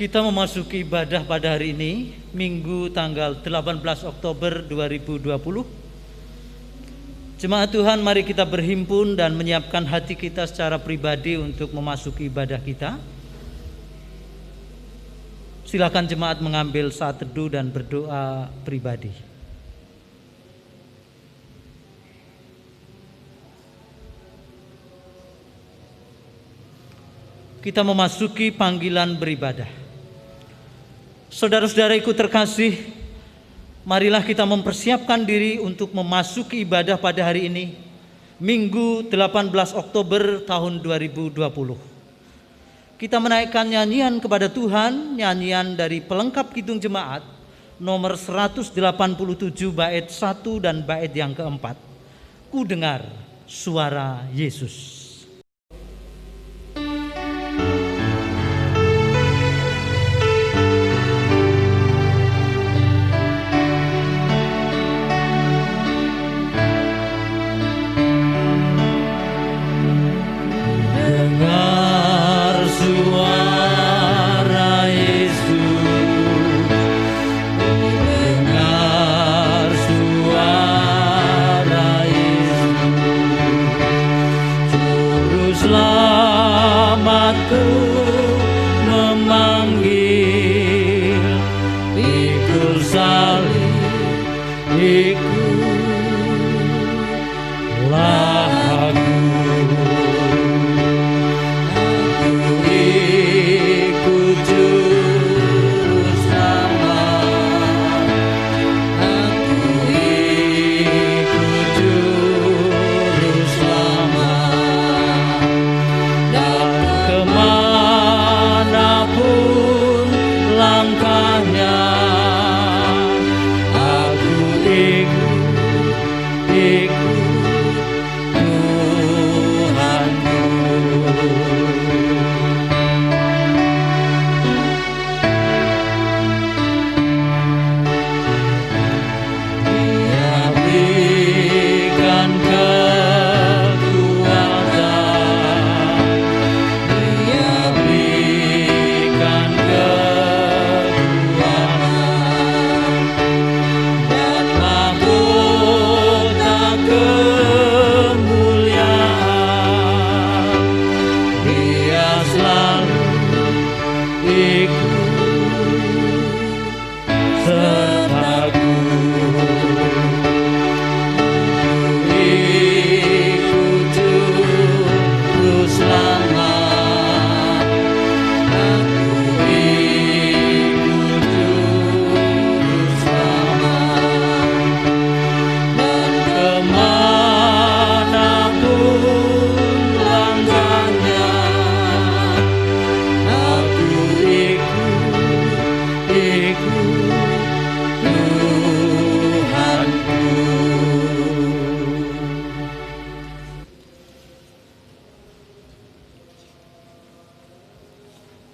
Kita memasuki ibadah pada hari ini, Minggu tanggal 18 Oktober 2020. Jemaat Tuhan, mari kita berhimpun dan menyiapkan hati kita secara pribadi untuk memasuki ibadah kita. Silakan jemaat mengambil saat teduh dan berdoa pribadi. Kita memasuki panggilan beribadah. Saudara-saudaraku terkasih, marilah kita mempersiapkan diri untuk memasuki ibadah pada hari ini, Minggu 18 Oktober tahun 2020. Kita menaikkan nyanyian kepada Tuhan, nyanyian dari pelengkap Kidung Jemaat nomor 187 bait 1 dan bait yang keempat. Ku dengar suara Yesus.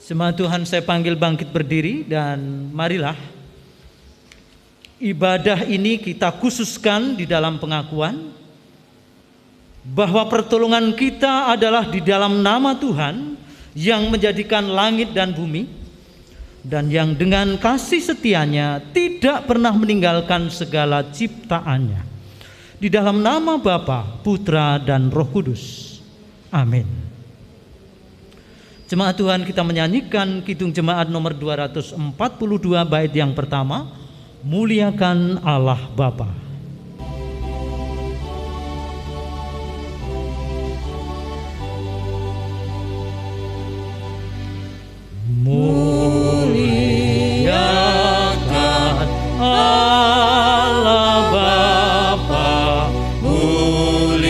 Jemaat Tuhan, saya panggil bangkit berdiri dan marilah ibadah ini kita khususkan di dalam pengakuan bahwa pertolongan kita adalah di dalam nama Tuhan yang menjadikan langit dan bumi dan yang dengan kasih setianya tidak pernah meninggalkan segala ciptaannya. Di dalam nama Bapa, Putra dan Roh Kudus. Amin. Jemaat Tuhan, kita menyanyikan Kidung Jemaat nomor 242 bait yang pertama, Muliakan Allah Bapa. Muliakan Allah Bapa, muliakan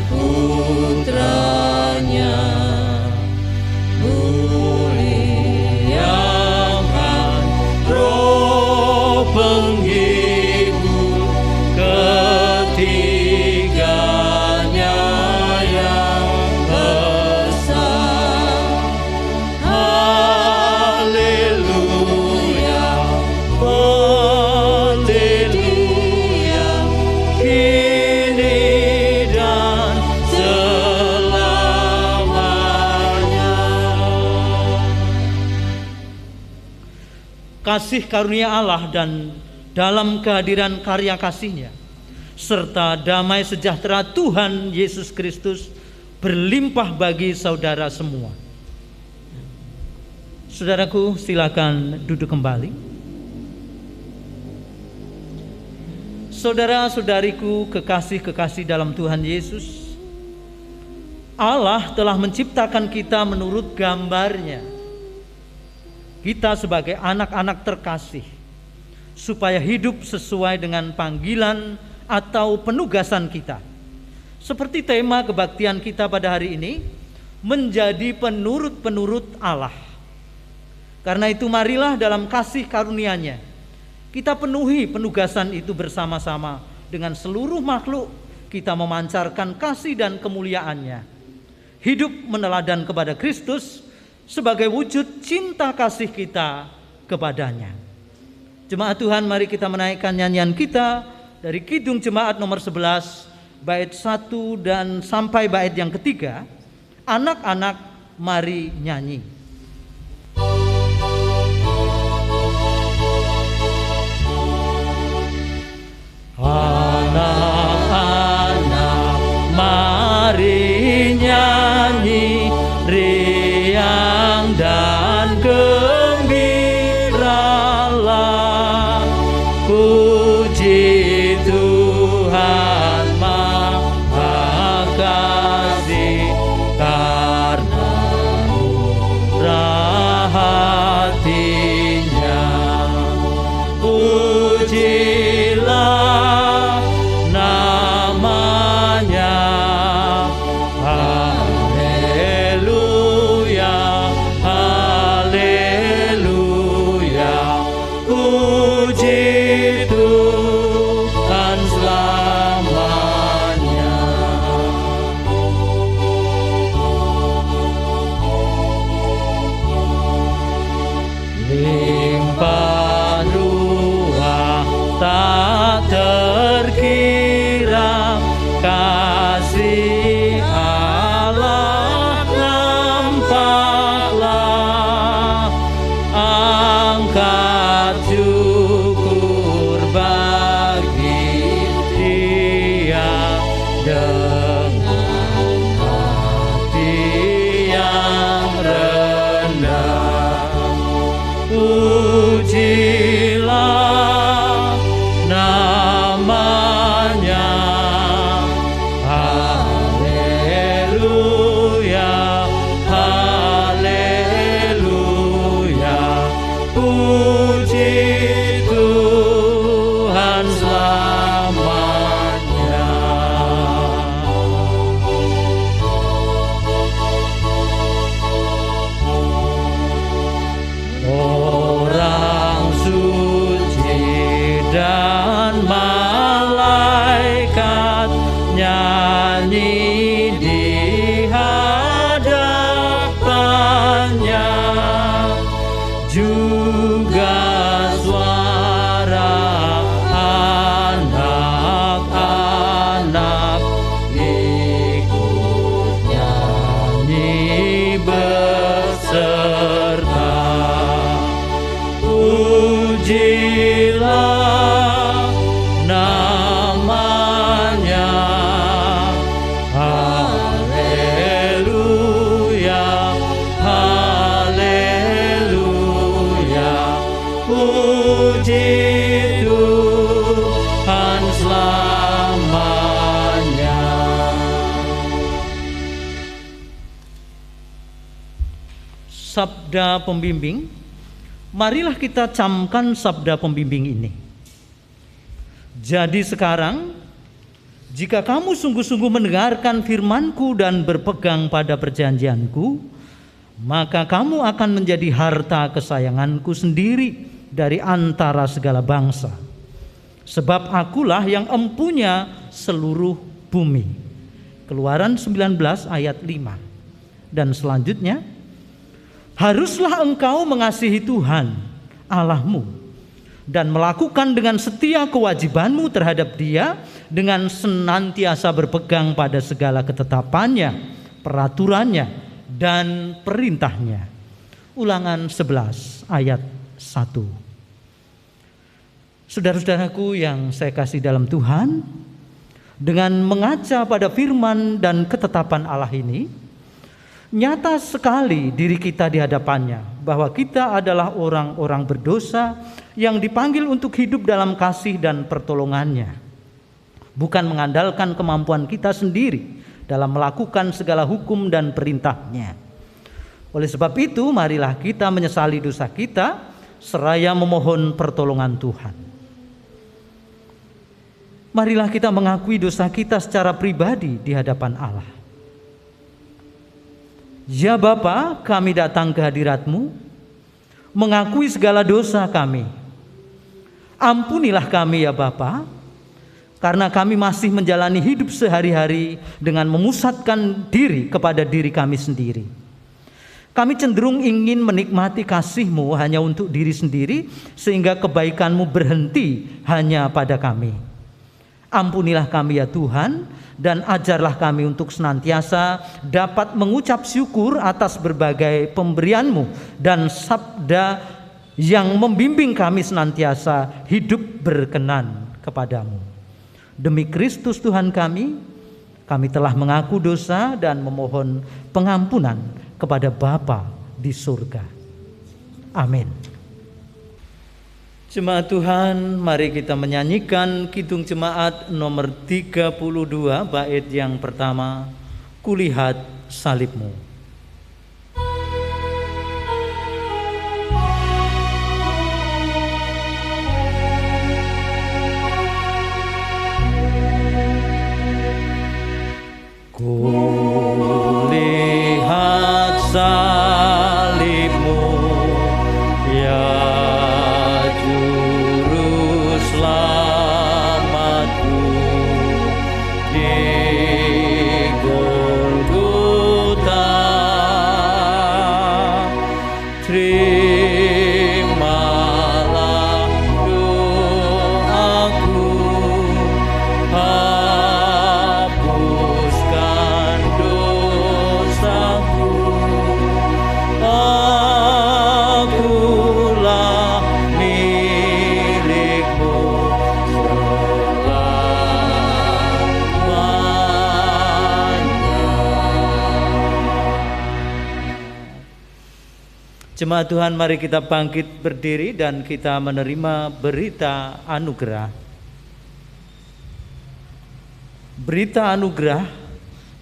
Putranya, muliakan Roh kasih karunia Allah dan dalam kehadiran karya kasih-Nya, serta damai sejahtera Tuhan Yesus Kristus berlimpah bagi saudara semua. Saudaraku, silakan duduk kembali. Saudara-saudariku, kekasih-kekasih dalam Tuhan Yesus, Allah telah menciptakan kita menurut gambar-Nya. Kita sebagai anak-anak terkasih, supaya hidup sesuai dengan panggilan atau penugasan kita. Seperti tema kebaktian kita pada hari ini, menjadi penurut-penurut Allah. Karena itu marilah dalam kasih karunia-Nya kita penuhi penugasan itu bersama-sama dengan seluruh makhluk. Kita memancarkan kasih dan kemuliaan-Nya, hidup meneladan kepada Kristus sebagai wujud cinta kasih kita kepadanya. Jemaat Tuhan, mari kita menaikkan nyanyian kita dari Kidung Jemaat nomor 11 bait 1 dan sampai bait yang ketiga. Anak-anak mari nyanyi. Anak-anak mari nyanyi, riang dan gembiralah, puji Tuhan Maha Kasih, karena murah hati-Nya. Pujilah namanya, haleluya, haleluya, puji Tuhan selamanya. Limpah ruah tak terkira, kasih Allah nampaklah. Angkat syukur bagi Dia dengan hati yang rendah. Pujilah namanya, haleluya, haleluya, puji Tuhan selamanya. Orang suci dan malaikat nyanyi di hadapan-Nya, juga suara anak-anak ikut nyanyi beserta. Pujilah namanya, haleluya, haleluya, puji Tuhan selamanya. Sabda pembimbing. Marilah kita camkan sabda pembimbing ini. Jadi sekarang, jika kamu sungguh-sungguh mendengarkan firman-Ku dan berpegang pada perjanjian-Ku, maka kamu akan menjadi harta kesayangan-Ku sendiri dari antara segala bangsa. Sebab Akulah yang empunya seluruh bumi. Keluaran 19 ayat 5. Dan selanjutnya, haruslah engkau mengasihi Tuhan Allahmu dan melakukan dengan setia kewajibanmu terhadap Dia dengan senantiasa berpegang pada segala ketetapan-Nya, peraturan-Nya, dan perintah-Nya. Ulangan 11 ayat 1. Saudara-saudaraku yang saya kasih dalam Tuhan, dengan mengaca pada firman dan ketetapan Allah ini, nyata sekali diri kita di hadapannya, bahwa kita adalah orang-orang berdosa yang dipanggil untuk hidup dalam kasih dan pertolongannya, bukan mengandalkan kemampuan kita sendiri dalam melakukan segala hukum dan perintahnya. Oleh sebab itu, marilah kita menyesali dosa kita, seraya memohon pertolongan Tuhan. Marilah kita mengakui dosa kita secara pribadi di hadapan Allah. Ya Bapa, kami datang ke hadirat-Mu, mengakui segala dosa kami. Ampunilah kami ya Bapa, karena kami masih menjalani hidup sehari-hari dengan memusatkan diri kepada diri kami sendiri. Kami cenderung ingin menikmati kasih-Mu hanya untuk diri sendiri, sehingga kebaikan-Mu berhenti hanya pada kami. Ampunilah kami ya Tuhan, dan ajarlah kami untuk senantiasa dapat mengucap syukur atas berbagai pemberian-Mu dan sabda yang membimbing kami senantiasa hidup berkenan kepadamu. Demi Kristus Tuhan kami telah mengaku dosa dan memohon pengampunan kepada Bapa di surga. Amin. Jemaat Tuhan, mari kita menyanyikan Kidung Jemaat nomor 32, bait yang pertama, Kulihat Salib-Mu. Kulihat salib-Mu, ya Juru Selamatku, di Golgota. Terimalah doaku, hapuskan dosaku. Akulah milik-Mu selamanya. Jemaat Tuhan, mari kita bangkit berdiri dan kita menerima berita anugerah. Berita anugerah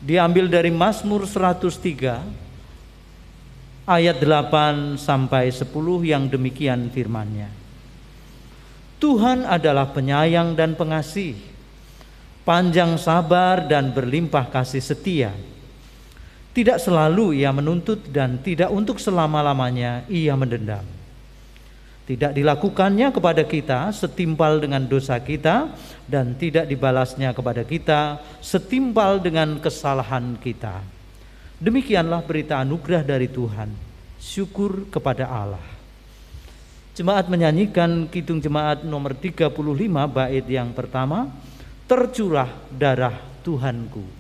diambil dari Mazmur 103 ayat 8 sampai 10 yang demikian firman-Nya. Tuhan adalah penyayang dan pengasih, panjang sabar dan berlimpah kasih setia. Tidak selalu Ia menuntut dan tidak untuk selama-lamanya Ia mendendam. Tidak dilakukannya kepada kita setimpal dengan dosa kita, dan tidak dibalasnya kepada kita setimpal dengan kesalahan kita. Demikianlah berita anugerah dari Tuhan. Syukur kepada Allah. Jemaat menyanyikan Kidung Jemaat nomor 35, bait yang pertama, Tercurah Darah Tuhanku.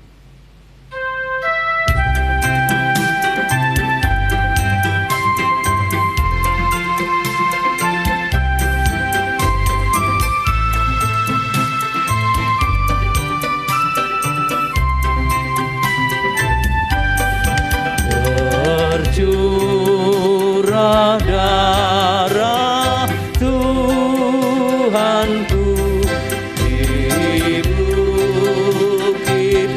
Tercurah darah Tuhanku di Bukit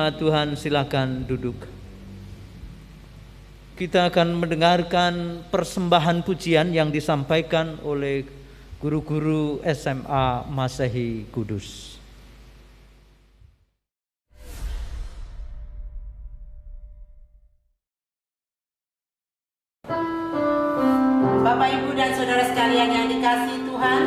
Jemaat Tuhan, silakan duduk. Kita akan mendengarkan persembahan pujian yang disampaikan oleh guru-guru SMA Masehi Kudus. Bapak, Ibu, dan saudara sekalian yang dikasihi Tuhan,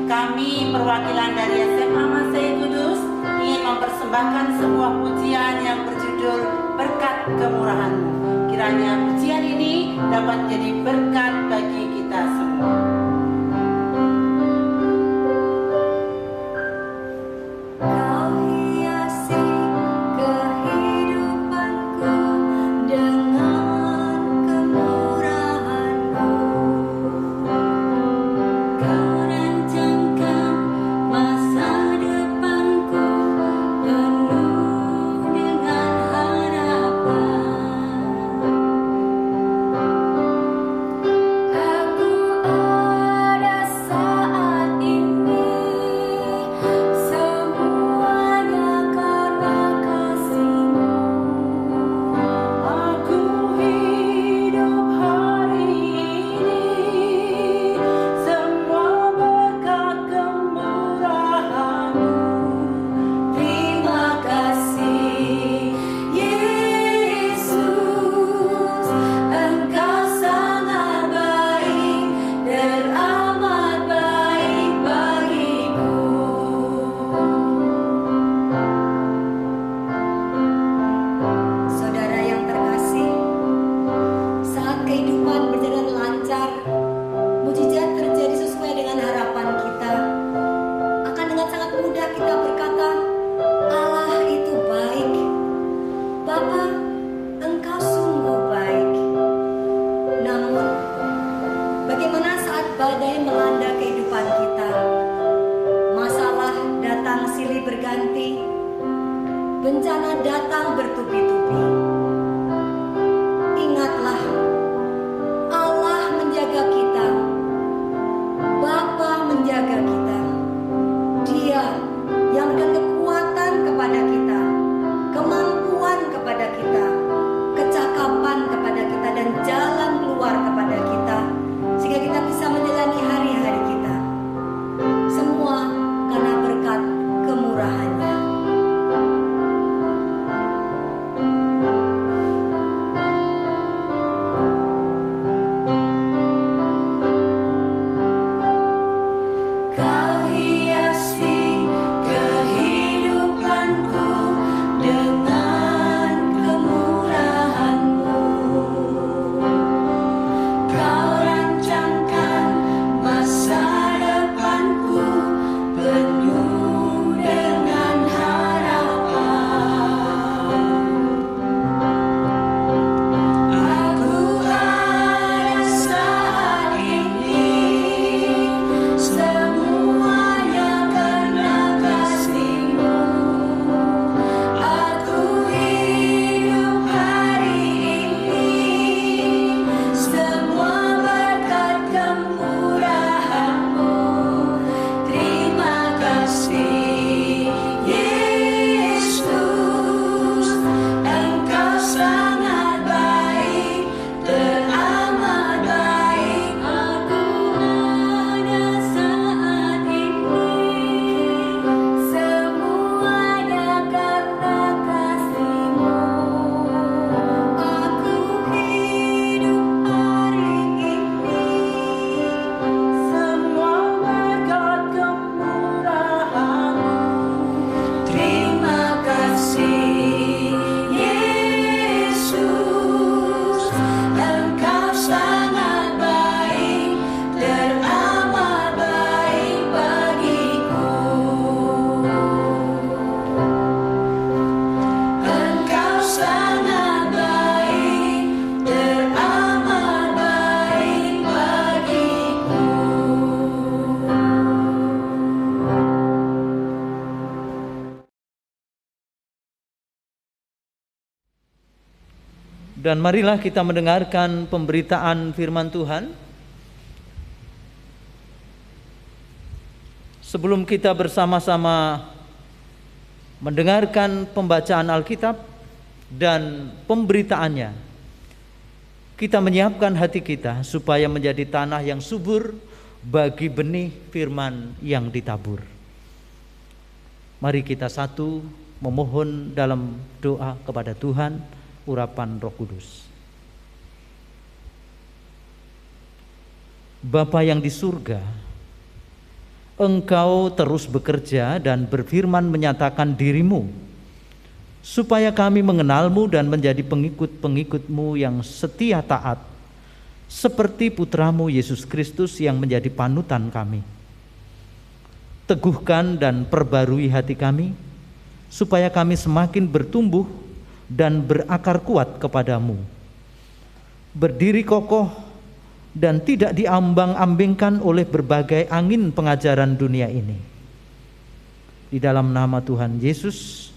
kami perwakilan dari SMA Masehi Kudus ingin mempersembahkan sebuah pujian yang berjudul Berkat Kemurahan-Mu. Kiranya pujian ini dapat jadi berkat bagi kita semua. Dan marilah kita mendengarkan pemberitaan firman Tuhan. Sebelum kita bersama-sama mendengarkan pembacaan Alkitab dan pemberitaannya, kita menyiapkan hati kita supaya menjadi tanah yang subur bagi benih firman yang ditabur. Mari kita satu memohon dalam doa kepada Tuhan, urapan Roh Kudus. Bapa yang di surga, Engkau terus bekerja dan berfirman menyatakan diri-Mu, supaya kami mengenal-Mu dan menjadi pengikut-pengikut-Mu yang setia taat, seperti Putra-Mu Yesus Kristus yang menjadi panutan kami. Teguhkan dan perbarui hati kami, supaya kami semakin bertumbuh dan berakar kuat kepadamu, berdiri kokoh dan tidak diambang-ambingkan oleh berbagai angin pengajaran dunia ini. Di dalam nama Tuhan Yesus,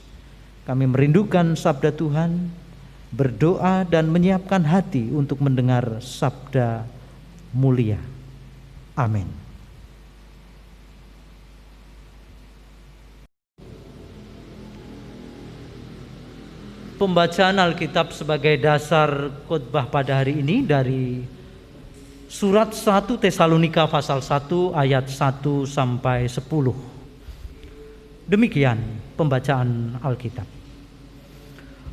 kami merindukan sabda Tuhan, berdoa dan menyiapkan hati untuk mendengar sabda mulia. Amin. Pembacaan Alkitab sebagai dasar khotbah pada hari ini dari surat 1 Tesalonika pasal 1 ayat 1 sampai 10. Demikian pembacaan Alkitab.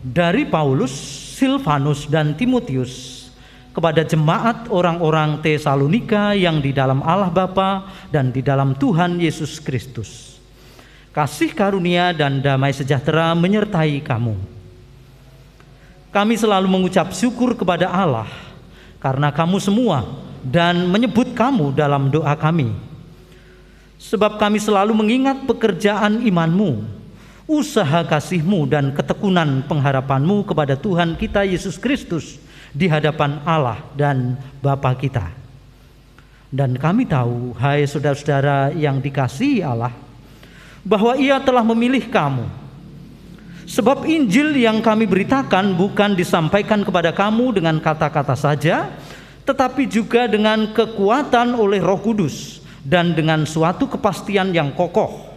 Dari Paulus, Silvanus dan Timotius kepada jemaat orang-orang Tesalonika yang di dalam Allah Bapa dan di dalam Tuhan Yesus Kristus. Kasih karunia dan damai sejahtera menyertai kamu. Kami selalu mengucap syukur kepada Allah karena kamu semua dan menyebut kamu dalam doa kami. Sebab kami selalu mengingat pekerjaan imanmu, usaha kasihmu dan ketekunan pengharapanmu kepada Tuhan kita Yesus Kristus di hadapan Allah dan Bapa kita. Dan kami tahu, hai saudara-saudara yang dikasihi Allah, bahwa Ia telah memilih kamu. Sebab Injil yang kami beritakan bukan disampaikan kepada kamu dengan kata-kata saja, tetapi juga dengan kekuatan oleh Roh Kudus dan dengan suatu kepastian yang kokoh.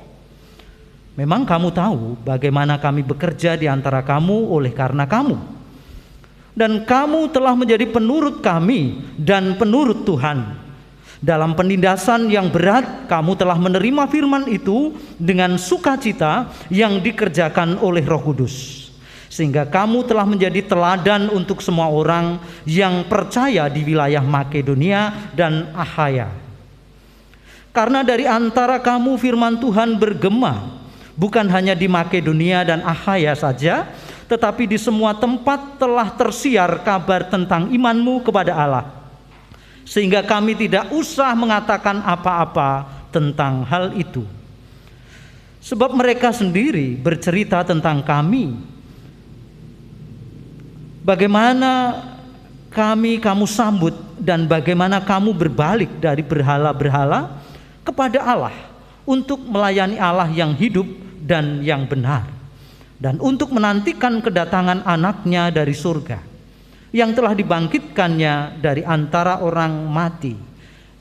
Memang kamu tahu bagaimana kami bekerja di antara kamu oleh karena kamu. Dan kamu telah menjadi penurut kami dan penurut Tuhan. Dalam penindasan yang berat, kamu telah menerima firman itu dengan sukacita yang dikerjakan oleh Roh Kudus. Sehingga kamu telah menjadi teladan untuk semua orang yang percaya di wilayah Makedonia dan Akhaya. Karena dari antara kamu firman Tuhan bergema, bukan hanya di Makedonia dan Akhaya saja, tetapi di semua tempat telah tersiar kabar tentang imanmu kepada Allah. Sehingga kami tidak usah mengatakan apa-apa tentang hal itu. Sebab mereka sendiri bercerita tentang kami, bagaimana kamu sambut dan bagaimana kamu berbalik dari berhala-berhala kepada Allah untuk melayani Allah yang hidup dan yang benar, dan untuk menantikan kedatangan anaknya dari surga yang telah dibangkitkannya dari antara orang mati,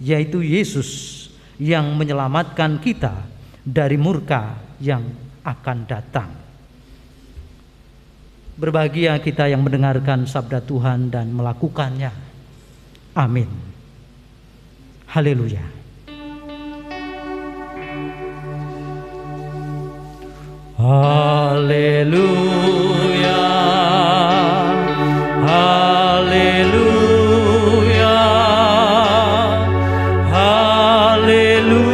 yaitu Yesus yang menyelamatkan kita dari murka yang akan datang. Berbahagia kita yang mendengarkan sabda Tuhan dan melakukannya. Amin. Haleluya. Haleluya. Haleluya, haleluya.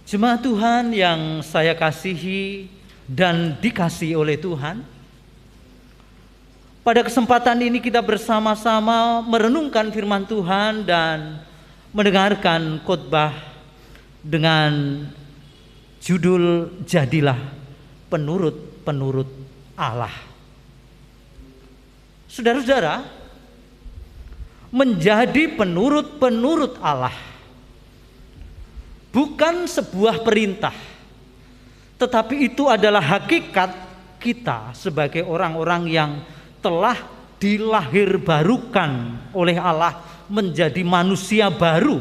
Jemaat Tuhan yang saya kasihi dan dikasihi oleh Tuhan, pada kesempatan ini kita bersama-sama merenungkan firman Tuhan dan mendengarkan khotbah dengan judul Jadilah Penurut-penurut Allah. Saudara-saudara, menjadi penurut-penurut Allah bukan sebuah perintah, tetapi itu adalah hakikat kita sebagai orang-orang yang telah dilahirbarukan oleh Allah menjadi manusia baru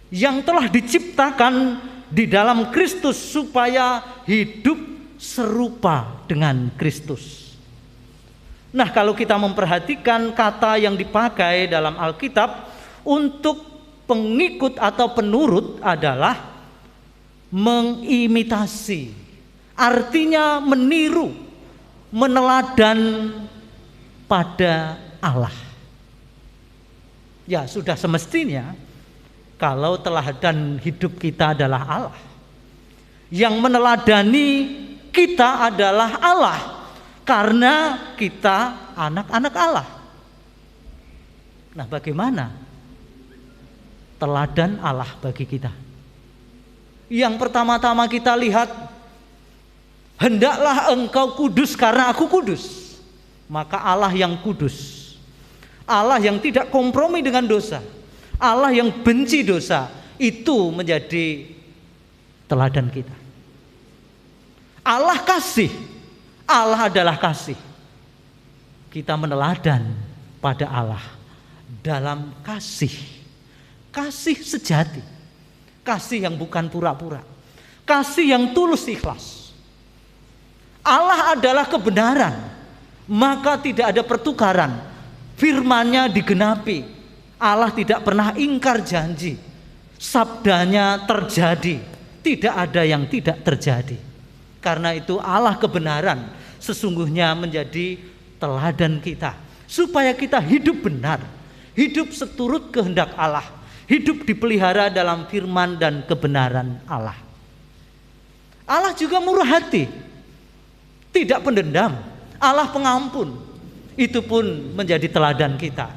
yang telah diciptakan di dalam Kristus supaya hidup serupa dengan Kristus. Nah, kalau kita memperhatikan kata yang dipakai dalam Alkitab untuk pengikut atau penurut adalah mengimitasi, artinya meniru, meneladan pada Allah. Ya, sudah semestinya kalau teladan hidup kita adalah Allah, yang meneladani kita adalah Allah, karena kita anak-anak Allah. Nah, bagaimana teladan Allah bagi kita? Yang pertama-tama kita lihat, hendaklah engkau kudus karena aku kudus. Maka Allah yang kudus, Allah yang tidak kompromi dengan dosa, Allah yang benci dosa, itu menjadi teladan kita. Allah kasih, Allah adalah kasih. Kita meneladan pada Allah dalam kasih, kasih sejati, kasih yang bukan pura-pura, kasih yang tulus ikhlas. Allah adalah kebenaran, maka tidak ada pertukaran. Firman-Nya digenapi. Allah tidak pernah ingkar janji. Sabdanya terjadi, tidak ada yang tidak terjadi. Karena itu Allah kebenaran sesungguhnya menjadi teladan kita, supaya kita hidup benar, hidup seturut kehendak Allah, hidup dipelihara dalam firman dan kebenaran Allah. Allah juga murah hati, tidak pendendam, Allah pengampun. Itu pun menjadi teladan kita.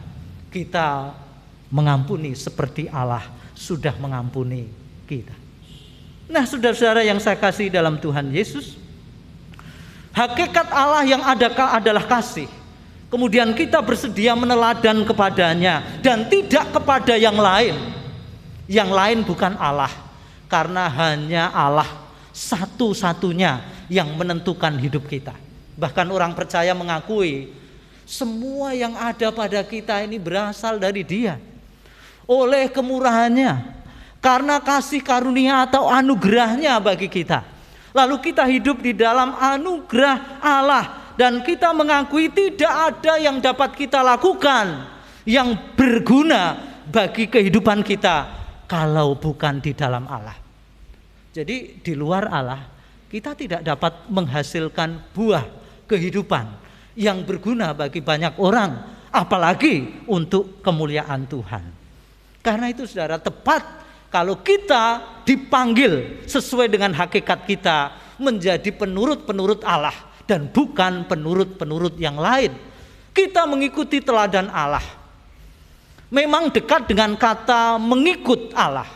Kita mengampuni seperti Allah sudah mengampuni kita. Nah, saudara-saudara yang saya kasih dalam Tuhan Yesus, hakikat Allah yang ada adalah kasih. Kemudian kita bersedia meneladan kepadanya dan tidak kepada yang lain. Yang lain bukan Allah, karena hanya Allah satu-satunya yang menentukan hidup kita. Bahkan orang percaya mengakui semua yang ada pada kita ini berasal dari Dia, oleh kemurahannya, karena kasih karunia atau anugerahnya bagi kita. Lalu kita hidup di dalam anugerah Allah, dan kita mengakui tidak ada yang dapat kita lakukan yang berguna bagi kehidupan kita kalau bukan di dalam Allah. Jadi di luar Allah kita tidak dapat menghasilkan buah kehidupan yang berguna bagi banyak orang, apalagi untuk kemuliaan Tuhan. Karena itu saudara, tepat kalau kita dipanggil sesuai dengan hakikat kita menjadi penurut-penurut Allah dan bukan penurut-penurut yang lain. Kita mengikuti teladan Allah. Memang dekat dengan kata mengikut Allah.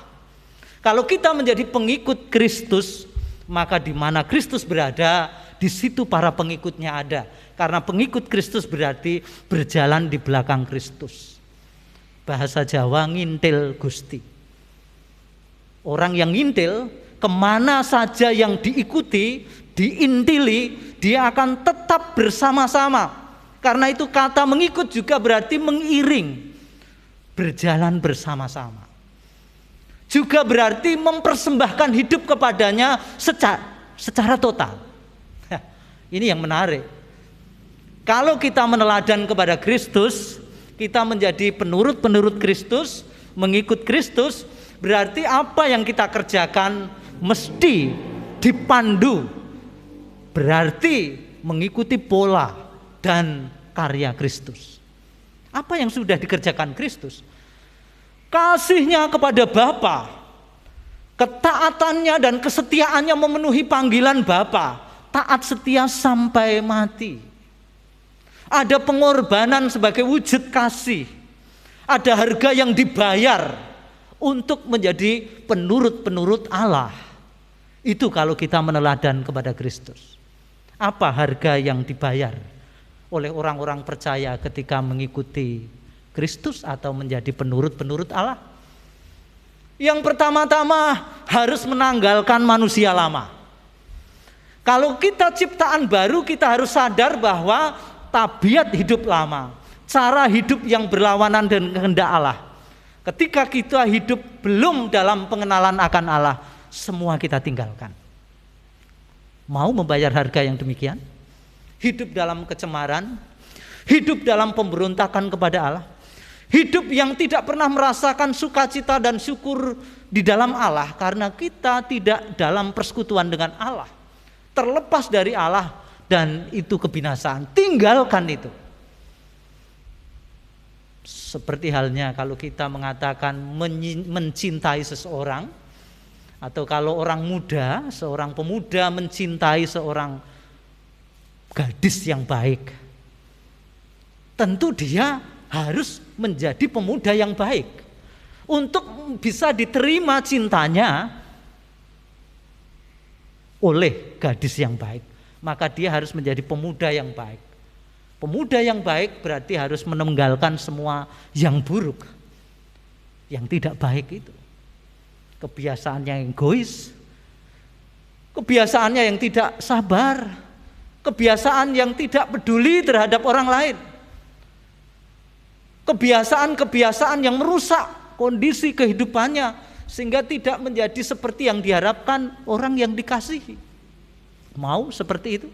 Kalau kita menjadi pengikut Kristus, maka di mana Kristus berada, di situ para pengikutnya ada. Karena pengikut Kristus berarti berjalan di belakang Kristus. Bahasa Jawa ngintil Gusti. Orang yang ngintil, kemana saja yang diikuti, diintili, dia akan tetap bersama-sama. Karena itu kata mengikut juga berarti mengiring, berjalan bersama-sama. Juga berarti mempersembahkan hidup kepadanya secara total. Ini yang menarik. Kalau kita meneladan kepada Kristus, kita menjadi penurut-penurut Kristus, mengikut Kristus, berarti apa yang kita kerjakan mesti dipandu, berarti mengikuti pola dan karya Kristus. Apa yang sudah dikerjakan Kristus? Kasihnya kepada Bapa, ketaatannya dan kesetiaannya memenuhi panggilan Bapa, taat setia sampai mati. Ada pengorbanan sebagai wujud kasih. Ada harga yang dibayar untuk menjadi penurut-penurut Allah. Itu kalau kita meneladan kepada Kristus. Apa harga yang dibayar oleh orang-orang percaya ketika mengikuti Kristus atau menjadi penurut-penurut Allah? Yang pertama-tama harus menanggalkan manusia lama. Kalau kita ciptaan baru, kita harus sadar bahwa tabiat hidup lama, cara hidup yang berlawanan dengan kehendak Allah. Ketika kita hidup belum dalam pengenalan akan Allah, semua kita tinggalkan. Mau membayar harga yang demikian? Hidup dalam kecemaran, hidup dalam pemberontakan kepada Allah, hidup yang tidak pernah merasakan sukacita dan syukur di dalam Allah karena kita tidak dalam persekutuan dengan Allah, terlepas dari Allah, dan itu kebinasaan. Tinggalkan itu. Seperti halnya kalau kita mengatakan mencintai seseorang, atau kalau orang muda, seorang pemuda mencintai seorang gadis yang baik, tentu dia harus menjadi pemuda yang baik. Untuk bisa diterima cintanya oleh gadis yang baik, maka dia harus menjadi pemuda yang baik. Pemuda yang baik berarti harus meninggalkan semua yang buruk, yang tidak baik itu. Kebiasaan yang egois, kebiasaannya yang tidak sabar, kebiasaan yang tidak peduli terhadap orang lain, kebiasaan-kebiasaan yang merusak kondisi kehidupannya sehingga tidak menjadi seperti yang diharapkan orang yang dikasihi. Mau seperti itu?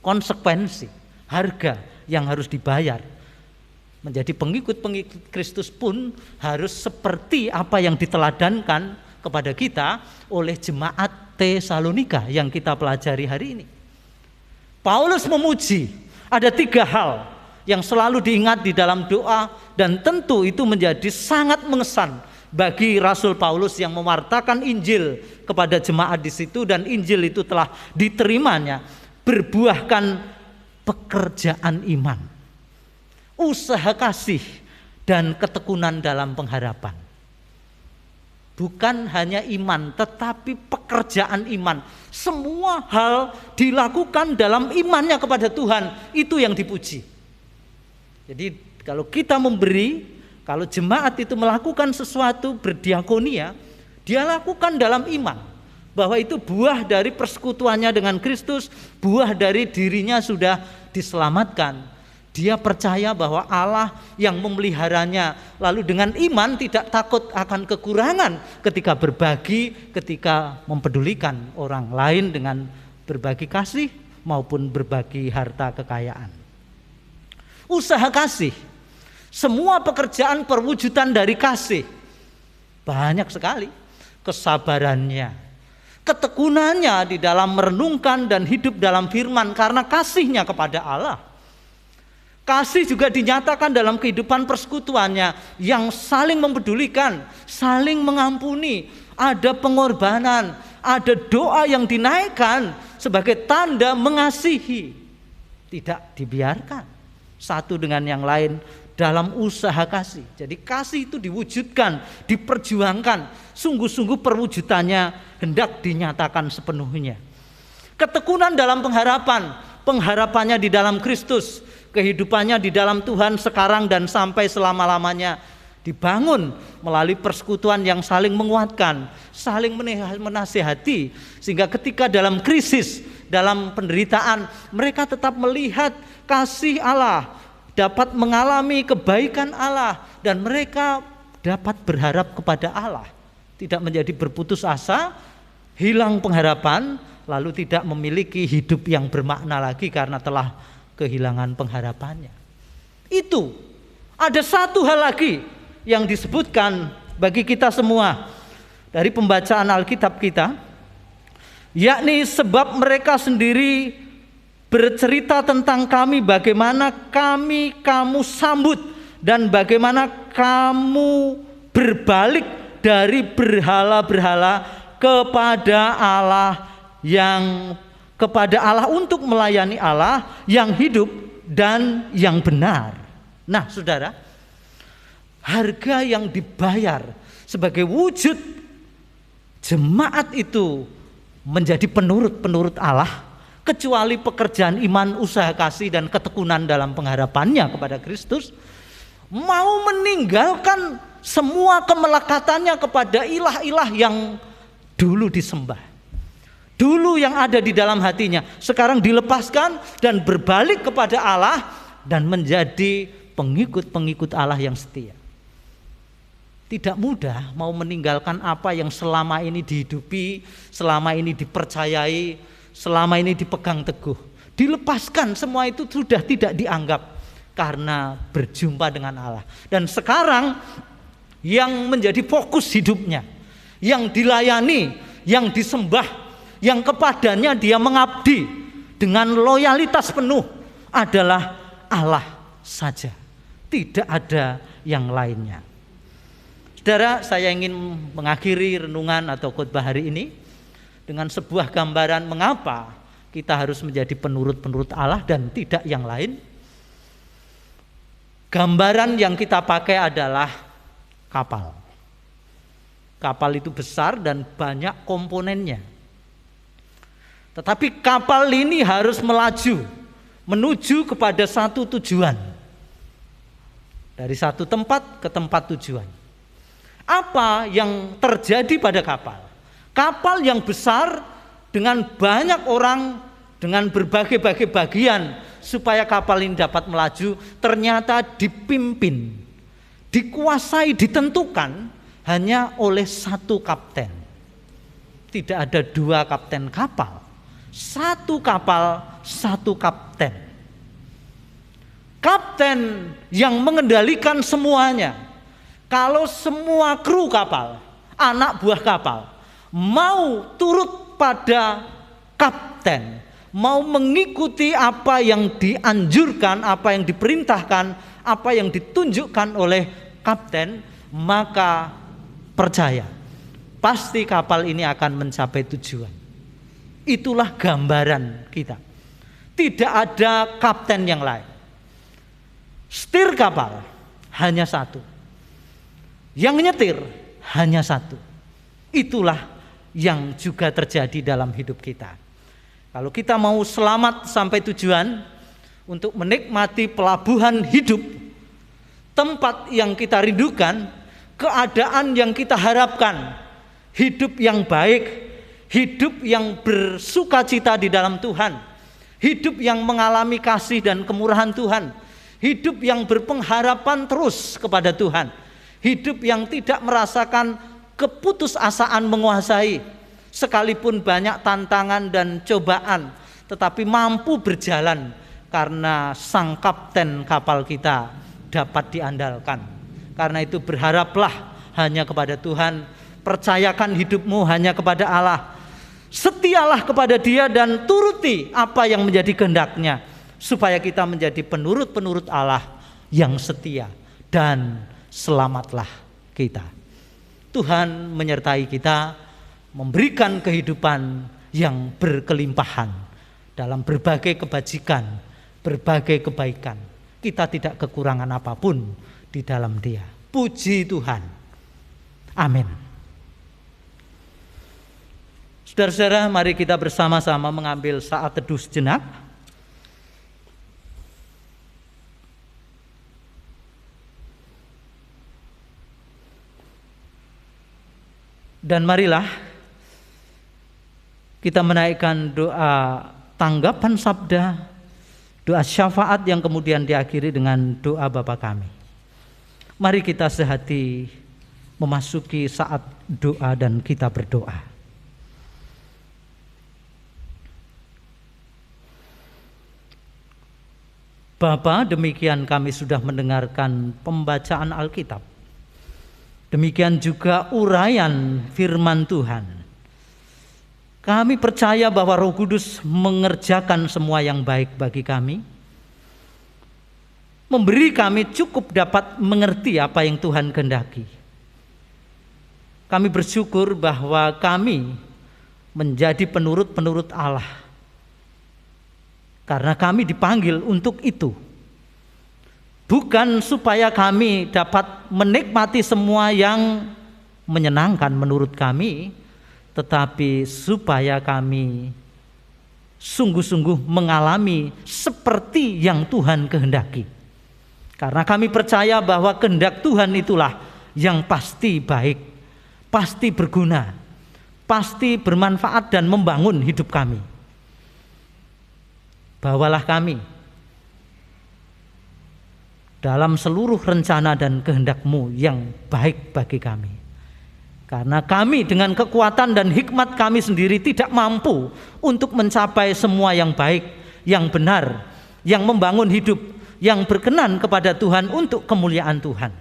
Konsekuensi, harga yang harus dibayar. Menjadi pengikut-pengikut Kristus pun harus seperti apa yang diteladankan kepada kita oleh jemaat Tesalonika yang kita pelajari hari ini. Paulus memuji, ada 3 hal yang selalu diingat di dalam doa, dan tentu itu menjadi sangat mengesan bagi Rasul Paulus yang mewartakan Injil kepada jemaat di situ, dan Injil itu telah diterimanya berbuahkan pekerjaan iman, usaha kasih, dan ketekunan dalam pengharapan. Bukan hanya iman, tetapi pekerjaan iman. Semua hal dilakukan dalam imannya kepada Tuhan, itu yang dipuji. Jadi kalau kita memberi, kalau jemaat itu melakukan sesuatu berdiakonia, dia lakukan dalam iman, bahwa itu buah dari persekutuannya dengan Kristus, buah dari dirinya sudah diselamatkan. Dia percaya bahwa Allah yang memeliharanya, lalu dengan iman tidak takut akan kekurangan ketika berbagi, ketika mempedulikan orang lain dengan berbagi kasih maupun berbagi harta kekayaan. Usaha kasih, semua pekerjaan perwujudan dari kasih. Banyak sekali kesabarannya, ketekunannya di dalam merenungkan dan hidup dalam firman karena kasihnya kepada Allah. Kasih juga dinyatakan dalam kehidupan persekutuannya yang saling mempedulikan, saling mengampuni, ada pengorbanan, ada doa yang dinaikkan sebagai tanda mengasihi. Tidak dibiarkan satu dengan yang lain dalam usaha kasih. Jadi kasih itu diwujudkan, diperjuangkan, sungguh-sungguh perwujudannya hendak dinyatakan sepenuhnya. Ketekunan dalam pengharapan, pengharapannya di dalam Kristus, kehidupannya di dalam Tuhan sekarang dan sampai selama-lamanya dibangun melalui persekutuan yang saling menguatkan, saling menasihati, sehingga ketika dalam krisis, dalam penderitaan, mereka tetap melihat kasih Allah, dapat mengalami kebaikan Allah, dan mereka dapat berharap kepada Allah, tidak menjadi berputus asa, hilang pengharapan, lalu tidak memiliki hidup yang bermakna lagi karena telah kehilangan pengharapannya. Itu ada satu hal lagi yang disebutkan bagi kita semua dari pembacaan Alkitab kita, yakni sebab mereka sendiri bercerita tentang kami, bagaimana kamu sambut dan bagaimana kamu berbalik dari berhala-berhala kepada Allah untuk melayani Allah yang hidup dan yang benar. Nah, saudara, harga yang dibayar sebagai wujud jemaat itu menjadi penurut Allah, kecuali pekerjaan iman, usaha kasih, dan ketekunan dalam pengharapannya kepada Kristus, mau meninggalkan semua kemelekatannya kepada ilah-ilah yang dulu disembah. dulu yang ada di dalam hatinya sekarang dilepaskan dan berbalik kepada Allah dan menjadi pengikut-pengikut Allah yang setia. Tidak mudah mau meninggalkan apa yang selama ini dihidupi, selama ini dipercayai, selama ini dipegang teguh. Dilepaskan semua itu sudah tidak dianggap karena berjumpa dengan Allah. Dan sekarang yang menjadi fokus hidupnya, yang dilayani, yang disembah, yang kepadanya dia mengabdi dengan loyalitas penuh adalah Allah saja. Tidak ada yang lainnya. Saudara, saya ingin mengakhiri renungan atau khotbah hari ini dengan sebuah gambaran mengapa kita harus menjadi penurut-penurut Allah dan tidak yang lain. Gambaran yang kita pakai adalah kapal. Kapal itu besar dan banyak komponennya. Tetapi kapal ini harus melaju menuju kepada satu tujuan. Dari satu tempat ke tempat tujuan. Apa yang terjadi pada kapal? Kapal yang besar dengan banyak orang, dengan berbagai-bagai bagian supaya kapal ini dapat melaju, ternyata dipimpin, dikuasai, ditentukan hanya oleh satu kapten. Tidak ada dua kapten kapal. Satu kapal, satu kapten. Kapten yang mengendalikan semuanya. Kalau semua kru kapal, anak buah kapal, mau turut pada kapten, mau mengikuti apa yang dianjurkan, apa yang diperintahkan, apa yang ditunjukkan oleh kapten, maka percaya, pasti kapal ini akan mencapai tujuan. Itulah gambaran kita. Tidak ada kapten yang lain. Setir kapal hanya satu. Yang nyetir hanya satu. Itulah yang juga terjadi dalam hidup kita. Kalau kita mau selamat sampai tujuan, untuk menikmati pelabuhan hidup, tempat yang kita rindukan, keadaan yang kita harapkan, hidup yang baik, hidup yang bersukacita di dalam Tuhan, hidup yang mengalami kasih dan kemurahan Tuhan, hidup yang berpengharapan terus kepada Tuhan, hidup yang tidak merasakan keputusasaan menguasai, sekalipun banyak tantangan dan cobaan, tetapi mampu berjalan karena sang kapten kapal kita dapat diandalkan. Karena itu berharaplah hanya kepada Tuhan, percayakan hidupmu hanya kepada Allah, setialah kepada Dia dan turuti apa yang menjadi kehendak-Nya, supaya kita menjadi penurut-penurut Allah yang setia, dan selamatlah kita. Tuhan menyertai kita, memberikan kehidupan yang berkelimpahan dalam berbagai kebajikan, berbagai kebaikan. Kita tidak kekurangan apapun di dalam Dia. Puji Tuhan. Amin. Saudara-saudara, mari kita bersama-sama mengambil saat teduh sejenak. Dan marilah kita menaikkan doa tanggapan sabda, doa syafaat yang kemudian diakhiri dengan doa Bapa kami. Mari kita sehati memasuki saat doa dan kita berdoa. Bapa, demikian kami sudah mendengarkan pembacaan Alkitab. Demikian juga uraian firman Tuhan. Kami percaya bahwa Roh Kudus mengerjakan semua yang baik bagi kami, memberi kami cukup dapat mengerti apa yang Tuhan kehendaki. Kami bersyukur bahwa kami menjadi penurut-penurut Allah, karena kami dipanggil untuk itu. Bukan supaya kami dapat menikmati semua yang menyenangkan menurut kami, tetapi supaya kami sungguh-sungguh mengalami seperti yang Tuhan kehendaki. Karena kami percaya bahwa kehendak Tuhan itulah yang pasti baik, pasti berguna, pasti bermanfaat dan membangun hidup kami. Bawalah kami dalam seluruh rencana dan kehendak-Mu yang baik bagi kami. Karena kami dengan kekuatan dan hikmat kami sendiri tidak mampu untuk mencapai semua yang baik, yang benar, yang membangun hidup, yang berkenan kepada Tuhan untuk kemuliaan Tuhan.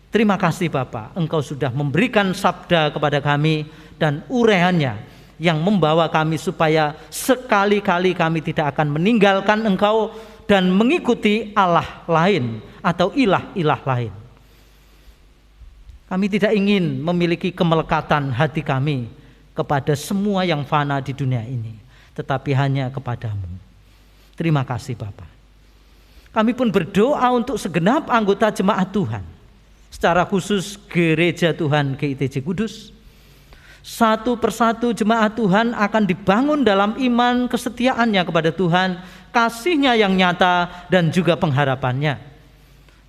Terima kasih Bapa, Engkau sudah memberikan sabda kepada kami dan uraiannya yang membawa kami supaya sekali-kali kami tidak akan meninggalkan Engkau dan mengikuti Allah lain atau ilah-ilah lain. Kami tidak ingin memiliki kemelekatan hati kami kepada semua yang fana di dunia ini, tetapi hanya kepadamu. Terima kasih Bapa. Kami pun berdoa untuk segenap anggota jemaat Tuhan, secara khusus Gereja Tuhan GITJ Kudus. Satu persatu jemaat Tuhan akan dibangun dalam iman kesetiaannya kepada Tuhan, kasih-Nya yang nyata dan juga pengharapannya.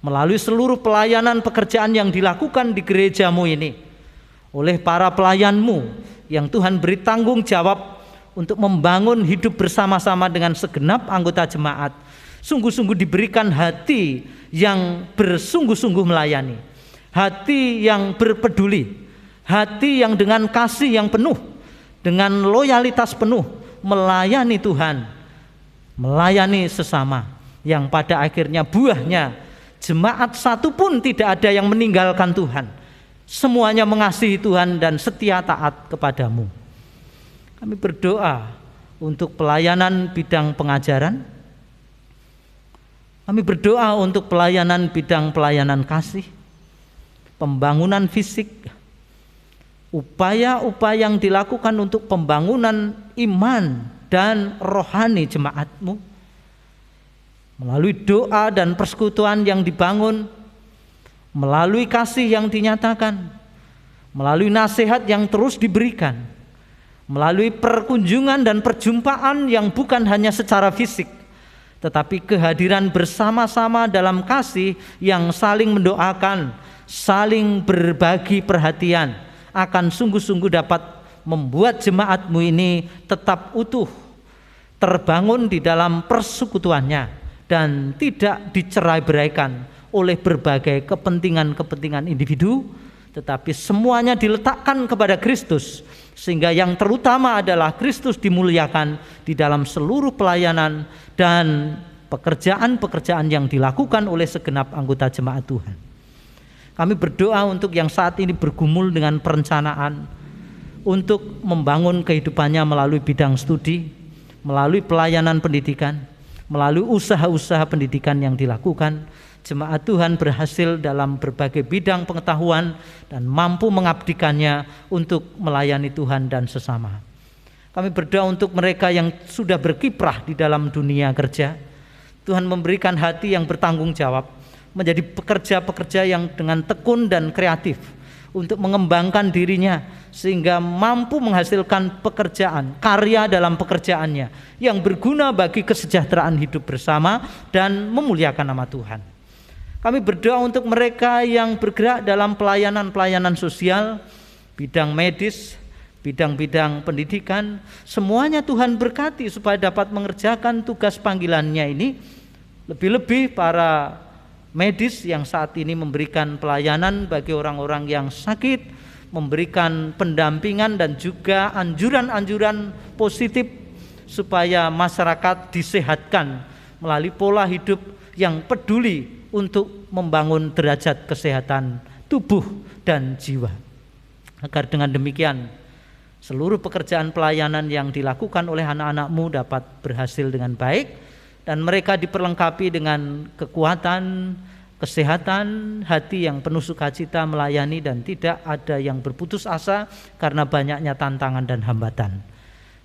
Melalui seluruh pelayanan pekerjaan yang dilakukan di gereja-Mu ini, oleh para pelayan-Mu yang Tuhan beri tanggung jawab untuk membangun hidup bersama-sama dengan segenap anggota jemaat, sungguh-sungguh diberikan hati yang bersungguh-sungguh melayani, hati yang berpeduli, hati yang dengan kasih yang penuh, dengan loyalitas penuh melayani Tuhan, melayani sesama, yang pada akhirnya buahnya jemaat satu pun tidak ada yang meninggalkan Tuhan. Semuanya mengasihi Tuhan dan setia taat kepadamu. Kami berdoa untuk pelayanan bidang pengajaran. Kami berdoa untuk pelayanan bidang pelayanan kasih, pembangunan fisik, upaya-upaya yang dilakukan untuk pembangunan iman dan rohani jemaat-Mu. Melalui doa dan persekutuan yang dibangun, melalui kasih yang dinyatakan, melalui nasihat yang terus diberikan, melalui perkunjungan dan perjumpaan yang bukan hanya secara fisik, tetapi kehadiran bersama-sama dalam kasih yang saling mendoakan, saling berbagi perhatian, akan sungguh-sungguh dapat membuat jemaat-Mu ini tetap utuh, terbangun di dalam persekutuannya, dan tidak dicerai-beraikan oleh berbagai kepentingan-kepentingan individu, tetapi semuanya diletakkan kepada Kristus, sehingga yang terutama adalah Kristus dimuliakan di dalam seluruh pelayanan dan pekerjaan-pekerjaan yang dilakukan oleh segenap anggota jemaat Tuhan. Kami berdoa untuk yang saat ini bergumul dengan perencanaan untuk membangun kehidupannya melalui bidang studi, melalui pelayanan pendidikan, melalui usaha-usaha pendidikan yang dilakukan. Jemaat Tuhan berhasil dalam berbagai bidang pengetahuan dan mampu mengabdikannya untuk melayani Tuhan dan sesama. Kami berdoa untuk mereka yang sudah berkiprah di dalam dunia kerja. Tuhan memberikan hati yang bertanggung jawab, menjadi pekerja-pekerja yang dengan tekun dan kreatif untuk mengembangkan dirinya, sehingga mampu menghasilkan pekerjaan, karya dalam pekerjaannya yang berguna bagi kesejahteraan hidup bersama dan memuliakan nama Tuhan. Kami berdoa untuk mereka yang bergerak dalam pelayanan-pelayanan sosial, bidang medis, bidang-bidang pendidikan, semuanya Tuhan berkati supaya dapat mengerjakan tugas panggilannya ini. Lebih-lebih para medis yang saat ini memberikan pelayanan bagi orang-orang yang sakit, memberikan pendampingan dan juga anjuran-anjuran positif supaya masyarakat disehatkan melalui pola hidup yang peduli untuk membangun derajat kesehatan tubuh dan jiwa. Agar dengan demikian seluruh pekerjaan pelayanan yang dilakukan oleh anak-anak-Mu dapat berhasil dengan baik, dan mereka diperlengkapi dengan kekuatan, kesehatan, hati yang penuh sukacita melayani, dan tidak ada yang berputus asa karena banyaknya tantangan dan hambatan.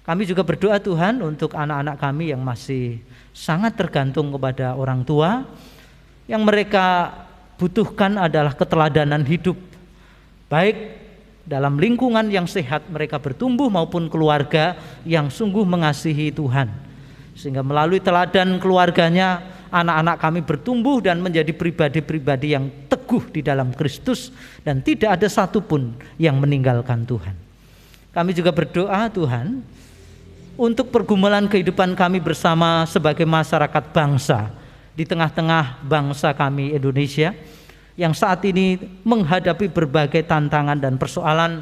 Kami juga berdoa Tuhan untuk anak-anak kami yang masih sangat tergantung kepada orang tua. Yang mereka butuhkan adalah keteladanan hidup, baik dalam lingkungan yang sehat mereka bertumbuh maupun keluarga yang sungguh mengasihi Tuhan, sehingga melalui teladan keluarganya anak-anak kami bertumbuh dan menjadi pribadi-pribadi yang teguh di dalam Kristus dan tidak ada satupun yang meninggalkan Tuhan. Kami juga berdoa Tuhan untuk pergumulan kehidupan kami bersama sebagai masyarakat bangsa di tengah-tengah bangsa kami Indonesia yang saat ini menghadapi berbagai tantangan dan persoalan,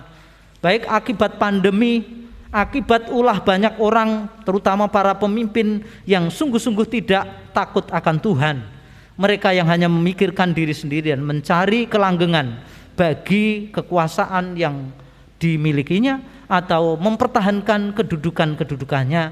baik akibat pandemi, akibat ulah banyak orang, terutama para pemimpin yang sungguh-sungguh tidak takut akan Tuhan. Mereka yang hanya memikirkan diri sendiri dan mencari kelanggengan bagi kekuasaan yang dimilikinya atau mempertahankan kedudukannya,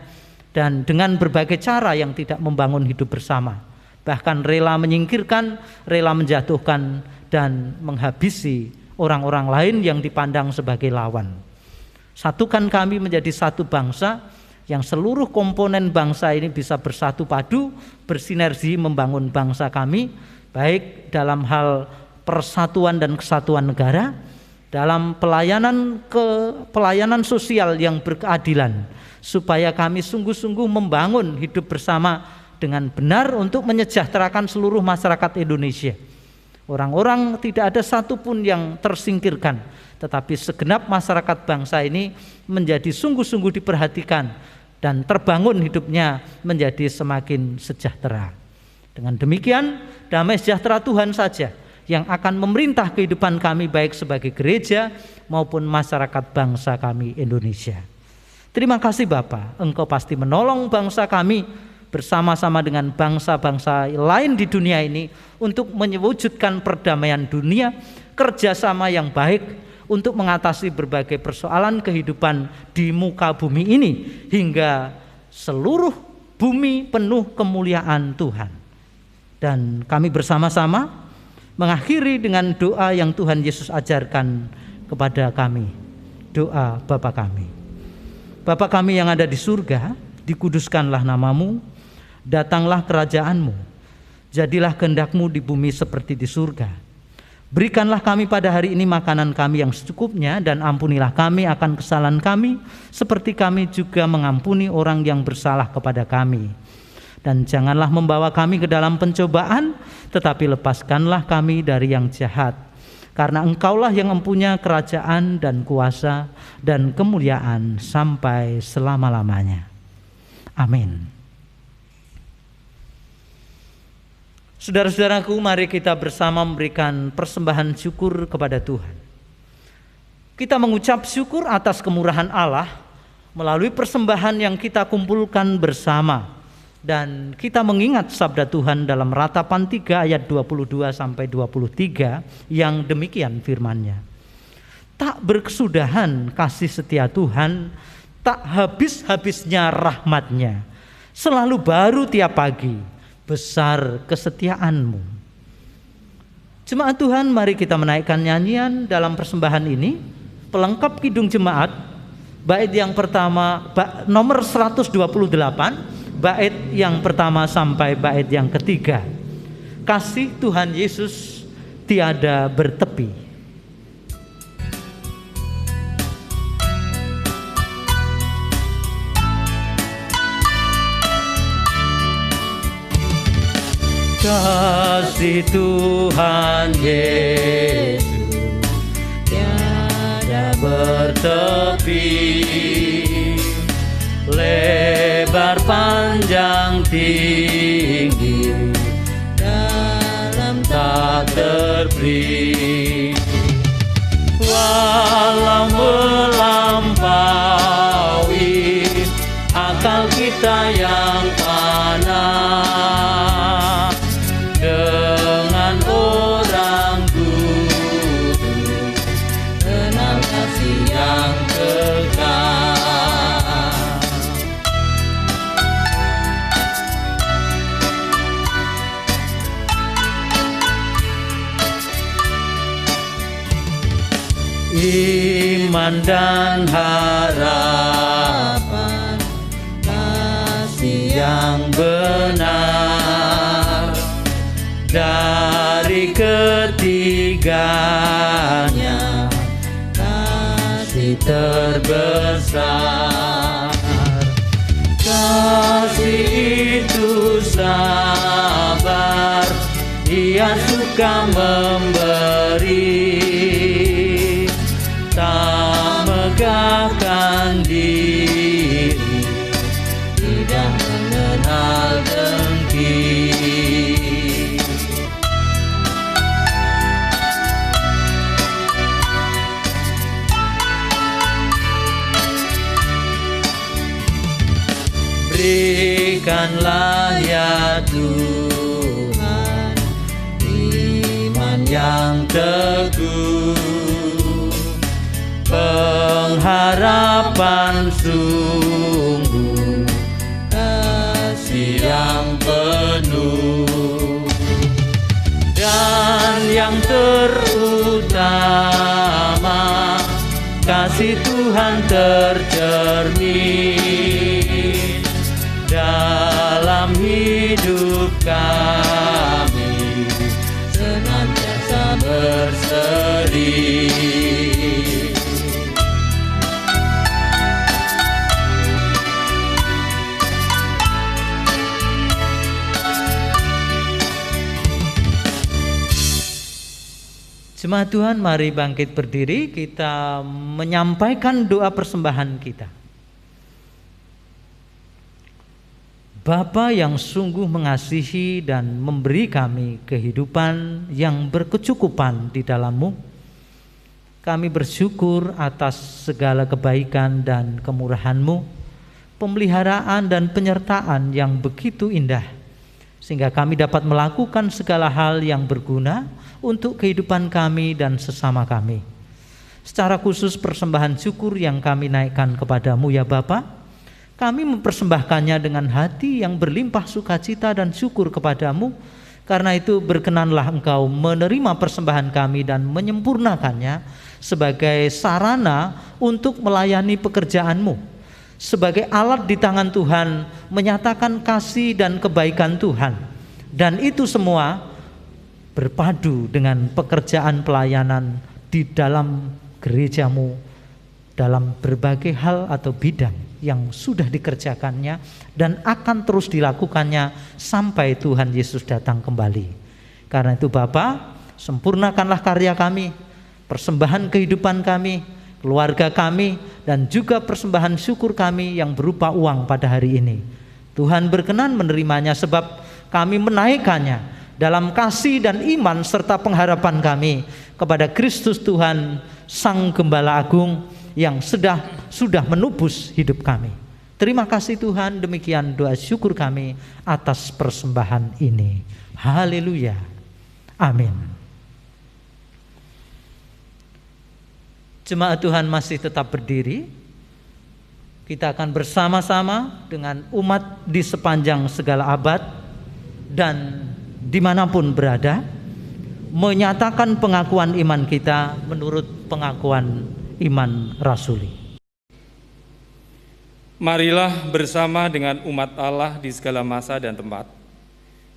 dan dengan berbagai cara yang tidak membangun hidup bersama, bahkan rela menyingkirkan, rela menjatuhkan dan menghabisi orang-orang lain yang dipandang sebagai lawan. Satukan kami menjadi satu bangsa yang seluruh komponen bangsa ini bisa bersatu padu, bersinergi membangun bangsa kami, baik dalam hal persatuan dan kesatuan negara, dalam pelayanan sosial yang berkeadilan, supaya kami sungguh-sungguh membangun hidup bersama dengan benar untuk menyejahterakan seluruh masyarakat Indonesia. Orang-orang tidak ada satupun yang tersingkirkan, tetapi segenap masyarakat bangsa ini menjadi sungguh-sungguh diperhatikan dan terbangun hidupnya menjadi semakin sejahtera. Dengan demikian, damai sejahtera Tuhan saja yang akan memerintah kehidupan kami baik sebagai gereja maupun masyarakat bangsa kami Indonesia. Terima kasih Bapa, Engkau pasti menolong bangsa kami bersama-sama dengan bangsa-bangsa lain di dunia ini untuk mewujudkan perdamaian dunia, kerjasama yang baik untuk mengatasi berbagai persoalan kehidupan di muka bumi ini hingga seluruh bumi penuh kemuliaan Tuhan. Dan kami bersama-sama mengakhiri dengan doa yang Tuhan Yesus ajarkan kepada kami. Doa Bapa kami. Bapa kami yang ada di surga, dikuduskanlah namamu, datanglah kerajaanmu, jadilah kehendak-Mu di bumi seperti di surga. Berikanlah kami pada hari ini makanan kami yang secukupnya, dan ampunilah kami akan kesalahan kami, seperti kami juga mengampuni orang yang bersalah kepada kami. Dan janganlah membawa kami ke dalam pencobaan, tetapi lepaskanlah kami dari yang jahat. Karena Engkaulah yang mempunyai kerajaan dan kuasa dan kemuliaan sampai selama-lamanya. Amin. Saudara-saudaraku, mari kita bersama memberikan persembahan syukur kepada Tuhan. Kita mengucap syukur atas kemurahan Allah melalui persembahan yang kita kumpulkan bersama. Dan kita mengingat sabda Tuhan dalam Ratapan 3 ayat 22 sampai 23 yang demikian firman-Nya. Tak berkesudahan kasih setia Tuhan, tak habis-habisnya rahmat-Nya. Selalu baru tiap pagi, besar kesetiaan-Mu. Jemaat Tuhan, mari kita menaikkan nyanyian dalam persembahan ini. Pelengkap kidung jemaat, bait yang pertama nomor 128, bait yang pertama sampai bait yang ketiga. Kasih Tuhan Yesus tiada bertepi. Kasih Tuhan Yesus tiada bertepi, lebar panjang tinggi, dalam tak terberi. Walau melampaui akal kita yang fana, dengan orang kudus kenal kasih yang kekal. Iman dan harapan, kasih yang benar, dari ketiganya kasih terbesar. Kasih itu sabar, Dia suka memberi, tak megahkan Berikanlah ya Tuhan iman yang teguh, pengharapan sungguh, kasih yang penuh. Dan yang terutama, kasih Tuhan tercermin dalam hidup kami, senantiasa berseri. Jemaat Tuhan, mari bangkit berdiri, kita menyampaikan doa persembahan kita. Bapa yang sungguh mengasihi dan memberi kami kehidupan yang berkecukupan di dalam-Mu, kami bersyukur atas segala kebaikan dan kemurahan-Mu, pemeliharaan dan penyertaan yang begitu indah, sehingga kami dapat melakukan segala hal yang berguna untuk kehidupan kami dan sesama kami. Secara khusus persembahan syukur yang kami naikkan kepadamu ya Bapa, kami mempersembahkannya dengan hati yang berlimpah sukacita dan syukur kepadamu. Karena itu berkenanlah Engkau menerima persembahan kami dan menyempurnakannya sebagai sarana untuk melayani pekerjaan-Mu, sebagai alat di tangan Tuhan menyatakan kasih dan kebaikan Tuhan. Dan itu semua berpadu dengan pekerjaan pelayanan di dalam gereja-Mu dalam berbagai hal atau bidang yang sudah dikerjakannya dan akan terus dilakukannya sampai Tuhan Yesus datang kembali. Karena itu Bapa, sempurnakanlah karya kami, persembahan kehidupan kami, keluarga kami, dan juga persembahan syukur kami yang berupa uang pada hari ini. Tuhan berkenan menerimanya sebab kami menaikkannya dalam kasih dan iman serta pengharapan kami kepada Kristus Tuhan, Sang Gembala Agung yang sudah menubus hidup kami. Terima kasih Tuhan, demikian doa syukur kami atas persembahan ini. Haleluya. Amin. Jemaat Tuhan masih tetap berdiri. Kita akan bersama-sama dengan umat di sepanjang segala abad dan dimanapun berada, menyatakan pengakuan iman kita menurut pengakuan iman rasuli. Marilah bersama dengan umat Allah di segala masa dan tempat,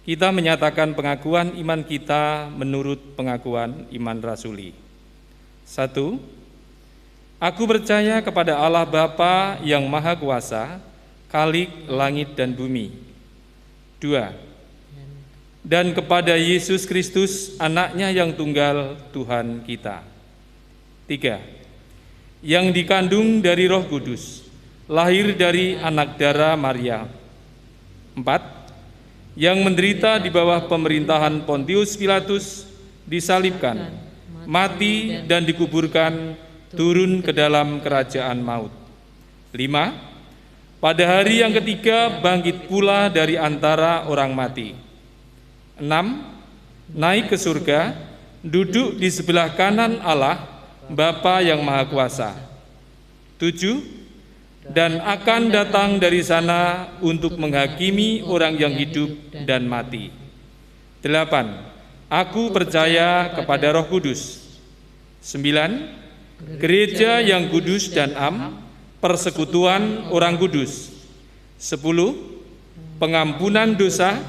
kita menyatakan pengakuan iman kita menurut pengakuan iman rasuli. 1. Aku percaya kepada Allah Bapa yang Maha Kuasa, Khalik langit dan bumi. 2. Dan kepada Yesus Kristus, anaknya yang tunggal Tuhan kita. 3. Yang dikandung dari Roh Kudus, lahir dari anak darah Maria. 4. Yang menderita di bawah pemerintahan Pontius Pilatus, disalibkan, mati dan dikuburkan, turun ke dalam kerajaan maut. 5. Pada hari yang ketiga bangkit pula dari antara orang mati. 6. Naik ke surga, duduk di sebelah kanan Allah, Bapa yang Maha Kuasa. 7. Dan akan datang dari sana untuk menghakimi orang yang hidup dan mati. 8. Aku percaya kepada Roh Kudus. 9. Gereja yang kudus dan am, persekutuan orang kudus. 10. Pengampunan dosa.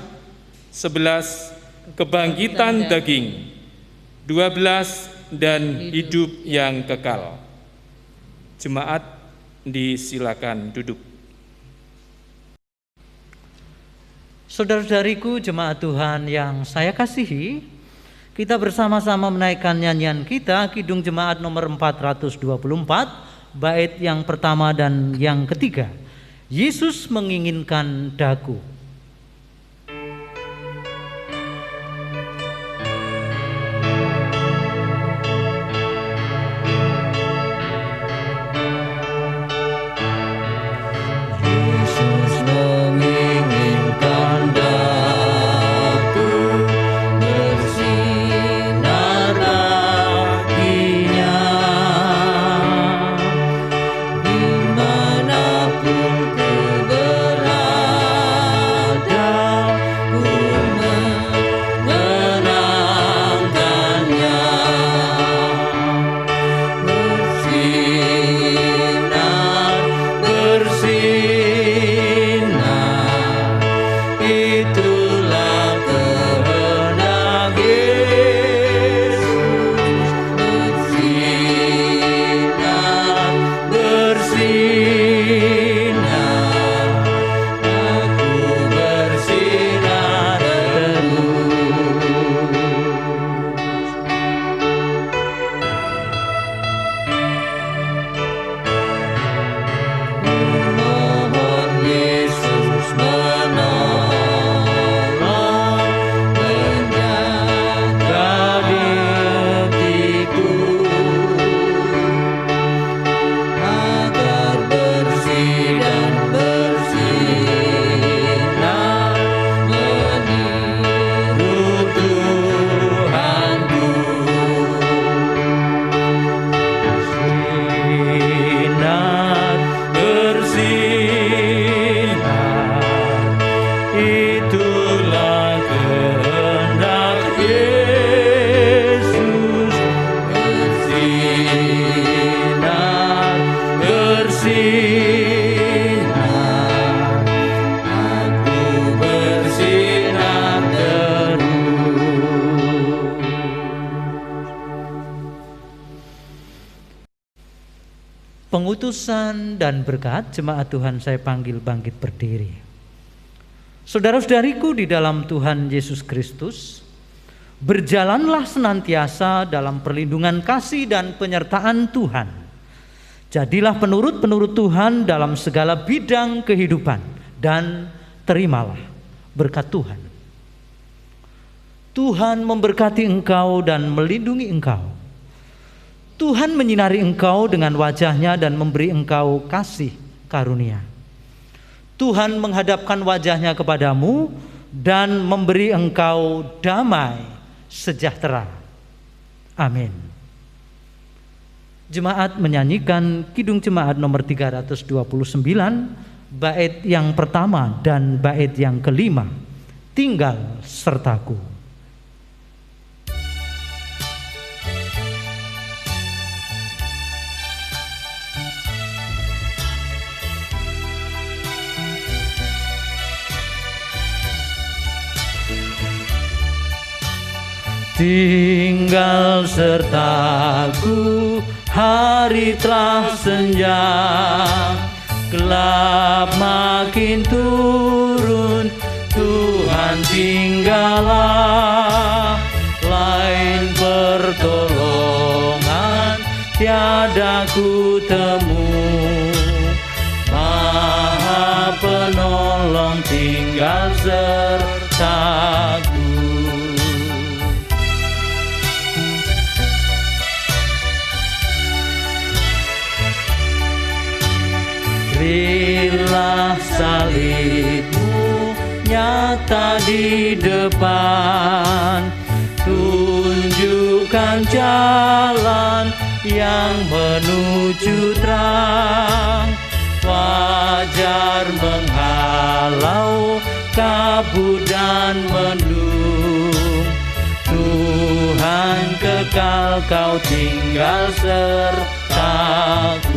11. Kebangkitan daging. 12. Dan hidup yang kekal. Jemaat disilakan duduk. Saudara-saudariku jemaat Tuhan yang saya kasihi, kita bersama-sama menaikkan nyanyian kita, Kidung Jemaat nomor 424, bait yang pertama dan yang ketiga. Yesus menginginkan daku. Yesus pengutusan dan berkat, jemaat Tuhan saya panggil bangkit berdiri. Saudara-saudariku di dalam Tuhan Yesus Kristus, berjalanlah senantiasa dalam perlindungan kasih dan penyertaan Tuhan. Jadilah penurut-penurut Tuhan dalam segala bidang kehidupan dan terimalah berkat Tuhan. Tuhan memberkati engkau dan melindungi engkau. Tuhan menyinari engkau dengan wajah-Nya dan memberi engkau kasih karunia. Tuhan menghadapkan wajah-Nya kepadamu dan memberi engkau damai sejahtera. Amin. Jemaat menyanyikan Kidung Jemaat nomor 329, bait yang pertama dan bait yang kelima, Tinggal Sertaku. Tinggal sertaku, hari telah senja, gelap makin turun, Tuhan tinggallah. Lain pertolongan tiada ku temu, Maha Penolong tinggal sertaku. Berilah salibmu nyata di depan, tunjukkan jalan yang menuju terang. Fajar menghalau kabut dan mendung, Tuhan kekal kau tinggal sertaku.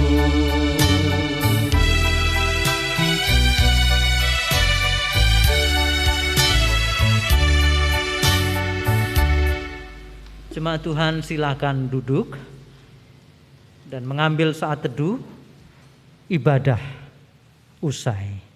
Jemaat Tuhan, silakan duduk dan mengambil saat teduh. Ibadah usai.